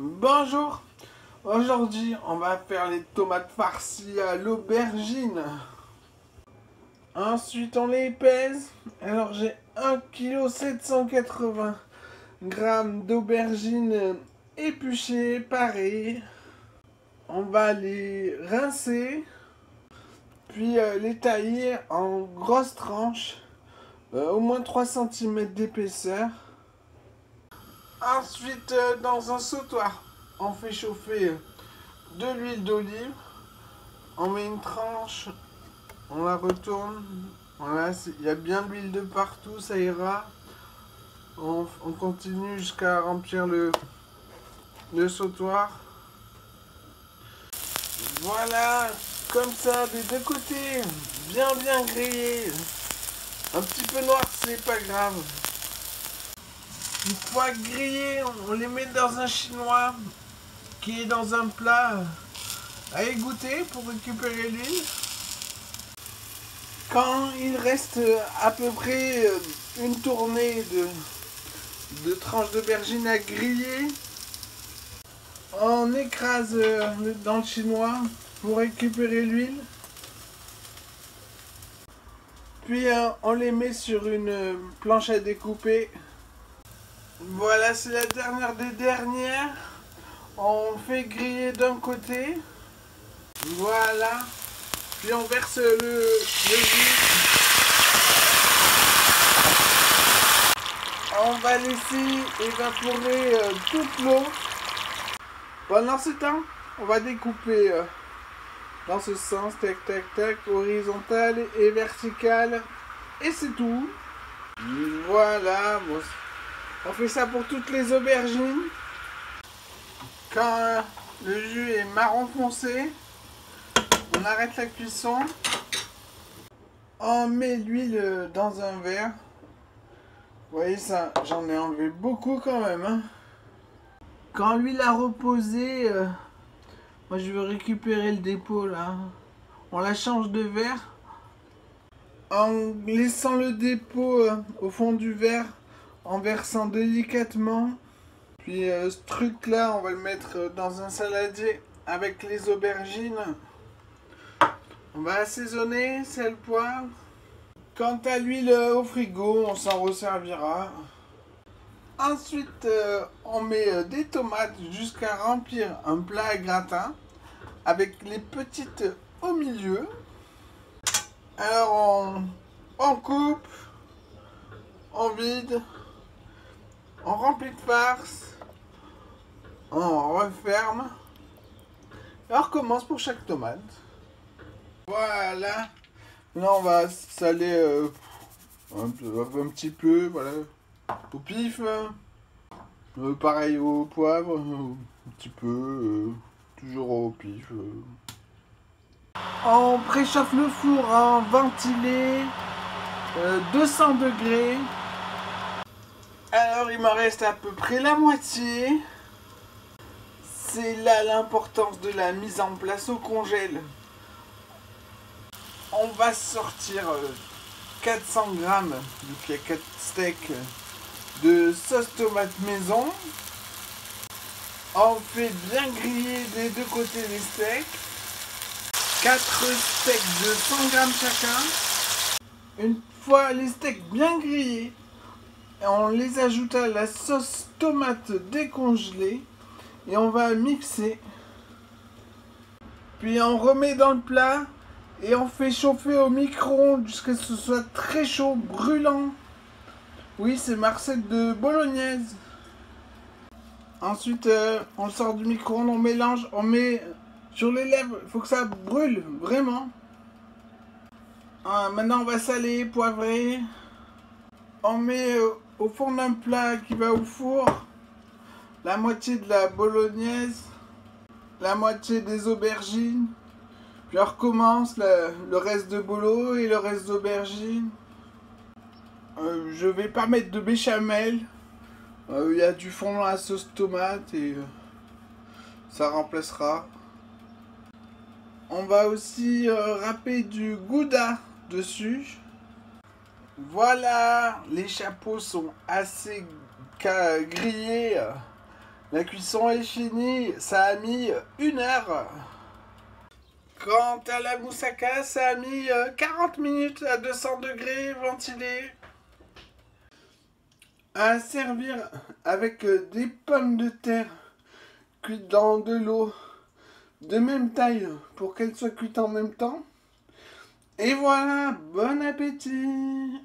Bonjour, aujourd'hui on va faire les tomates farcies à l'aubergine. Ensuite on les pèse. Alors j'ai 1,780 kg d'aubergines épluchées, parées. On va les rincer, puis les tailler en grosses tranches, au moins 3 cm d'épaisseur. Ensuite, dans un sautoir, on fait chauffer de l'huile d'olive. On met une tranche, on la retourne. Voilà, il y a bien de l'huile de partout, ça ira. On continue jusqu'à remplir le sautoir. Voilà, comme ça, des deux côtés, bien grillé. Un petit peu noir, c'est pas grave. Une fois grillés, on les met dans un chinois qui est dans un plat à égoutter pour récupérer l'huile. Quand il reste à peu près une tournée de tranches d'aubergine à griller, on écrase dans le chinois pour récupérer l'huile. Puis on les met sur une planche à découper. Voilà, c'est la dernière des dernières. On fait griller d'un côté. Voilà. Puis on verse le jus. On va laisser évaporer toute l'eau. Pendant ce temps, on va découper dans ce sens, tac, tac, tac, horizontal et vertical. Et c'est tout. Voilà. Bon, on fait ça pour toutes les aubergines. Quand le jus est marron foncé, on arrête la cuisson. On met l'huile dans un verre. Vous voyez ça, j'en ai enlevé beaucoup quand même. Hein. Quand l'huile a reposé, moi je veux récupérer le dépôt là. On la change de verre. En laissant le dépôt au fond du verre, en versant délicatement. Puis ce truc là, on va le mettre dans un saladier avec les aubergines. On va assaisonner, sel, poivre. Quant à l'huile au frigo, on s'en resservira. Ensuite, on met des tomates jusqu'à remplir un plat à gratin avec les petites au milieu. Alors on coupe, on vide, on remplit de farce, on referme et on recommence pour chaque tomate. Voilà. Là on va saler un petit peu, voilà, au pif. Pareil au poivre, un petit peu, toujours au pif. On préchauffe le four en ventilé, 200 degrés. Alors il m'en reste à peu près la moitié. C'est là l'importance de la mise en place au congèle. On va sortir 400 grammes, vu qu'il y a 4 steaks, de sauce tomate maison. On fait bien griller des deux côtés des steaks. 4 steaks de 100 grammes chacun. Une fois les steaks bien grillés, on les ajoute à la sauce tomate décongelée et on va mixer. Puis on remet dans le plat et on fait chauffer au micro-ondes jusqu'à ce que ce soit très chaud, brûlant. Oui, c'est ma recette de bolognaise. Ensuite, on le sort du micro-ondes, on mélange, on met sur les lèvres. Il faut que ça brûle, vraiment. Maintenant, on va saler, poivrer. On met au fond d'un plat qui va au four la moitié de la bolognaise, la moitié des aubergines. Puis on recommence le reste de bolo et le reste d'aubergines. Je vais pas mettre de béchamel. Il y a du fond à la sauce tomate et ça remplacera. On va aussi râper du gouda dessus. Voilà, les chapeaux sont assez grillés. La cuisson est finie, ça a mis 1 heure. Quant à la moussaka, ça a mis 40 minutes à 200 degrés ventilé. À servir avec des pommes de terre cuites dans de l'eau de même taille pour qu'elles soient cuites en même temps. Et voilà, bon appétit!